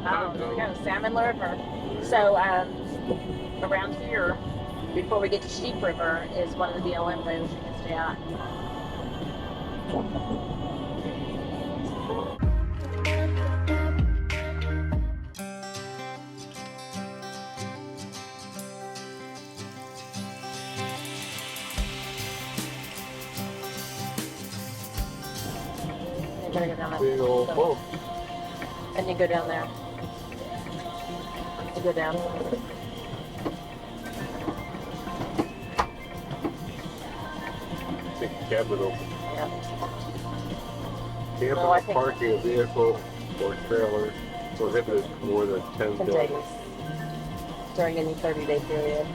Oh, there we go. Salmon River. So around here, before we get to Sheep River, is one of the BLM roads you can stay on. You gotta go down Big old boat. And you go down there. You go down. Take the cabin open. Yeah. Camp No, I and think- parking a vehicle or trailer prohibited more than 10 days. During any 30-day period.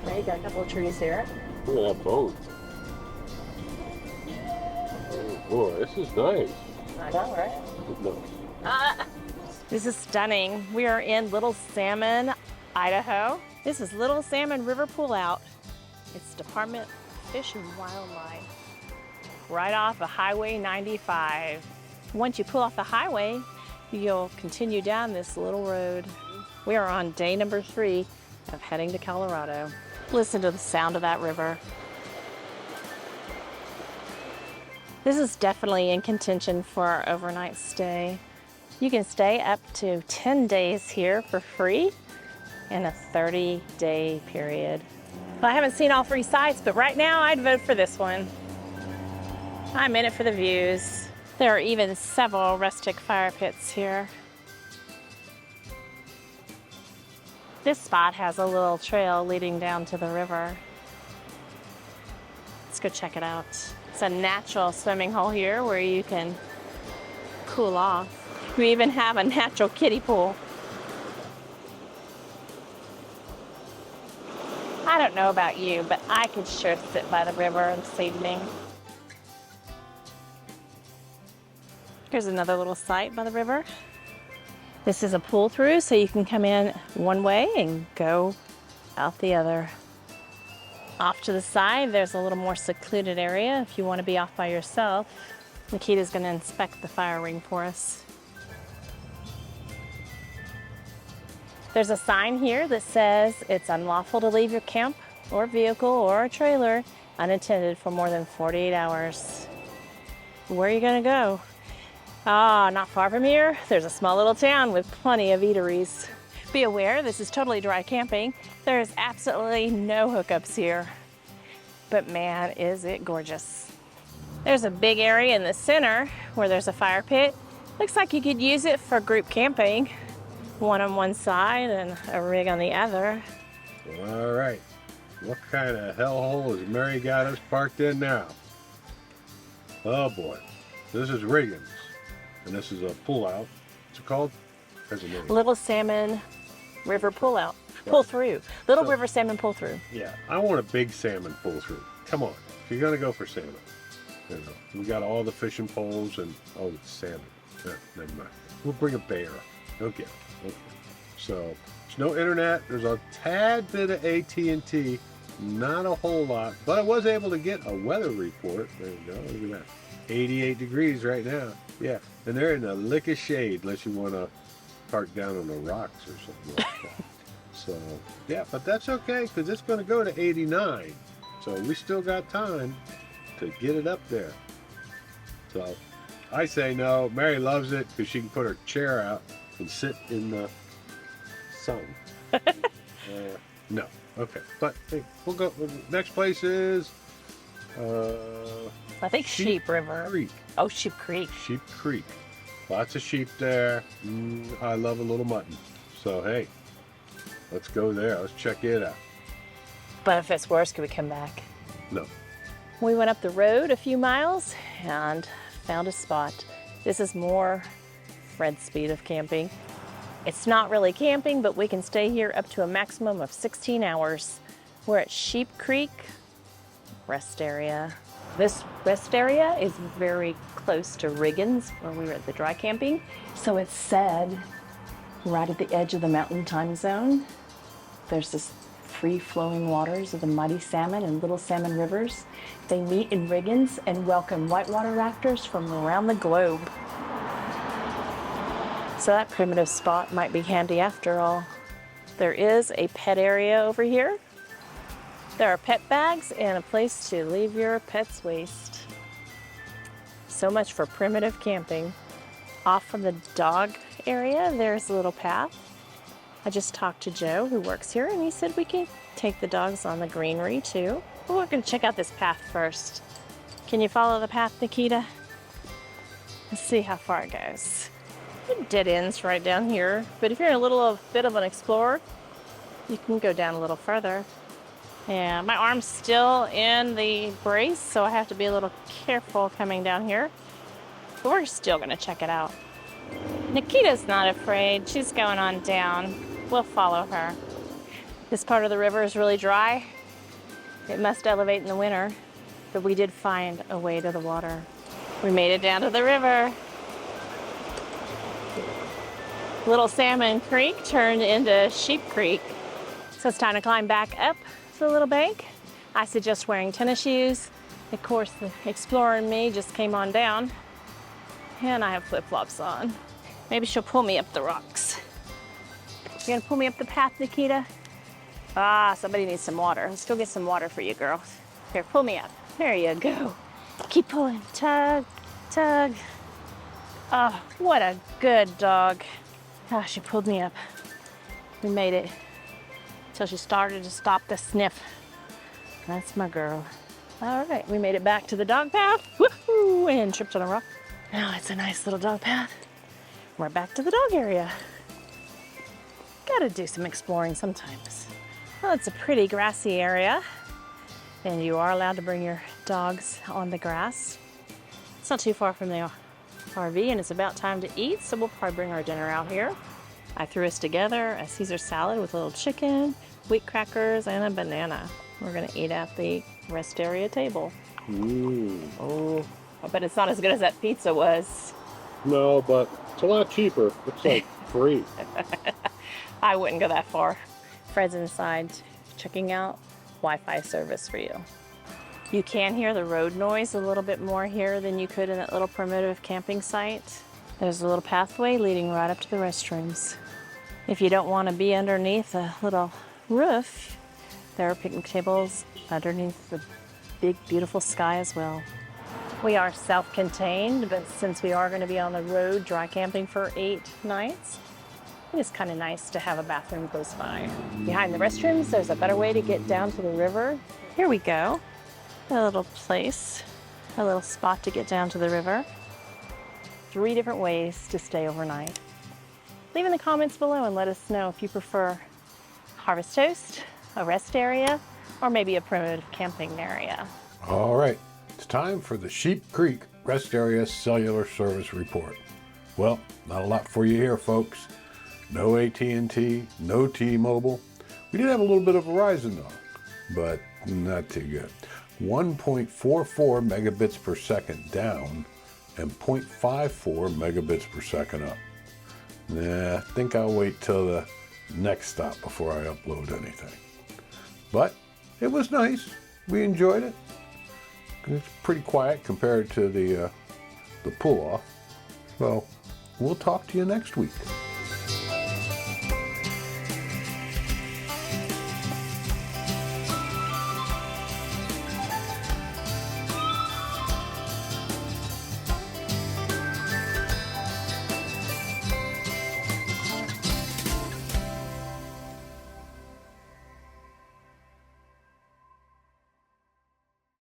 There you go, a couple of trees here. Look at that boat. Oh boy, this is nice. I know, right? No. This is stunning. We are in Little Salmon, Idaho. This is Little Salmon River Pullout. It's Department of Fish and Wildlife. Right off of Highway 95. Once you pull off the highway, you'll continue down this little road. We are on day number 3 of heading to Colorado. Listen to the sound of that river. This is definitely in contention for our overnight stay. You can stay up to 10 days here for free in a 30-day period. Well, I haven't seen all 3 sites, but right now I'd vote for this one. I'm in it for the views. There are even several rustic fire pits here. This spot has a little trail leading down to the river. Let's go check it out. It's a natural swimming hole here where you can cool off. We even have a natural kiddie pool. I don't know about you, but I could sure sit by the river this evening. Here's another little site by the river. This is a pull through, so you can come in one way and go out the other. Off to the side, there's a little more secluded area if you want to be off by yourself. Nikita's going to inspect the fire ring for us. There's a sign here that says it's unlawful to leave your camp or vehicle or a trailer unattended for more than 48 hours. Where are you going to go? Not far from here, there's a small little town with plenty of eateries. Be aware, this is totally dry camping. There's absolutely no hookups here. But man, is it gorgeous. There's a big area in the center where there's a fire pit. Looks like you could use it for group camping. One on one side and a rig on the other. All right. What kind of hellhole has Mary got us parked in now? Oh boy. This is Riggins. And this is a pull-out. What's it called? Has a name. Little Salmon River Pullout. Pull through. Little River Salmon Pull Through. Yeah, I want a big salmon pull through. Come on. If you're going to go for salmon. You know, we got all the fishing poles and, oh, it's salmon. Never mind. We'll bring a bear. Okay. So, there's no internet. There's a tad bit of AT&T. Not a whole lot. But I was able to get a weather report. There you go. Look at that. 88 degrees right now. Yeah. And they're in a lick of shade unless you want to park down on the rocks or something like that. So, yeah, but that's okay because it's going to go to 89. So we still got time to get it up there. So I say no. Mary loves it because she can put her chair out and sit in the sun. No. Okay. But hey, we'll go. Next place is I think Sheep River. Creek. Oh, Sheep Creek. Sheep Creek. Lots of sheep there. I love a little mutton. So hey, let's go there. Let's check it out. But if it's worse, can we come back? No. We went up the road a few miles and found a spot. This is more Fred's speed of camping. It's not really camping, but we can stay here up to a maximum of 16 hours. We're at Sheep Creek rest area. This rest area is very close to Riggins, where we were at the dry camping. So it's said right at the edge of the mountain time zone. There's this free-flowing waters of the mighty salmon and little salmon rivers. They meet in Riggins and welcome whitewater raptors from around the globe. So that primitive spot might be handy after all. There is a pet area over here. There are pet bags and a place to leave your pet's waste. So much for primitive camping. Off from the dog area, there's a little path. I just talked to Joe, who works here, and he said we can take the dogs on the greenery too. But we're gonna check out this path first. Can you follow the path, Nikita? Let's see how far it goes. It dead ends right down here, but if you're a bit of an explorer, you can go down a little further. Yeah, my arm's still in the brace, so I have to be a little careful coming down here. But we're still gonna check it out. Nikita's not afraid. She's going on down. We'll follow her. This part of the river is really dry. It must elevate in the winter, but we did find a way to the water. We made it down to the river. Little Salmon Creek turned into Sheep Creek. So it's time to climb back up the little bank. I suggest wearing tennis shoes. Of course, the explorer in me just came on down, and I have flip-flops on. Maybe she'll pull me up the rocks. You gonna pull me up the path, Nikita? Ah, somebody needs some water. Let's go get some water for you, girl. Here, pull me up. There you go. Keep pulling. Tug, tug. Oh, what a good dog. Ah, she pulled me up. We made it until she started to stop the sniff. That's my girl. All right, we made it back to the dog path. Woohoo! And tripped on a rock. Now it's a nice little dog path. We're back to the dog area. Gotta do some exploring sometimes. Well, it's a pretty grassy area, and you are allowed to bring your dogs on the grass. It's not too far from the RV, and it's about time to eat, so we'll probably bring our dinner out here. I threw us together a Caesar salad with a little chicken, wheat crackers, and a banana. We're gonna eat at the rest area table. Ooh. Oh, I bet it's not as good as that pizza was. No, but it's a lot cheaper. It's like free. I wouldn't go that far. Fred's inside checking out Wi-Fi service for you. You can hear the road noise a little bit more here than you could in that little primitive camping site. There's a little pathway leading right up to the restrooms. If you don't want to be underneath a little roof, there are picnic tables underneath the big, beautiful sky as well. We are self-contained, but since we are going to be on the road dry camping for 8 nights, it is kind of nice to have a bathroom close by. Behind the restrooms, there's a better way to get down to the river. Here we go. A little place, a little spot to get down to the river. 3 different ways to stay overnight. Leave in the comments below and let us know if you prefer harvest toast, a rest area, or maybe a primitive camping area. All right, it's time for the Sheep Creek Rest Area Cellular Service Report. Well, not a lot for you here, folks. No AT&T, no T-Mobile. We did have a little bit of Verizon though, but not too good. 1.44 megabits per second down and 0.54 megabits per second up. Nah, I think I'll wait till the next stop before I upload anything. But it was nice. We enjoyed it. It's pretty quiet compared to the pull-off. So we'll talk to you next week.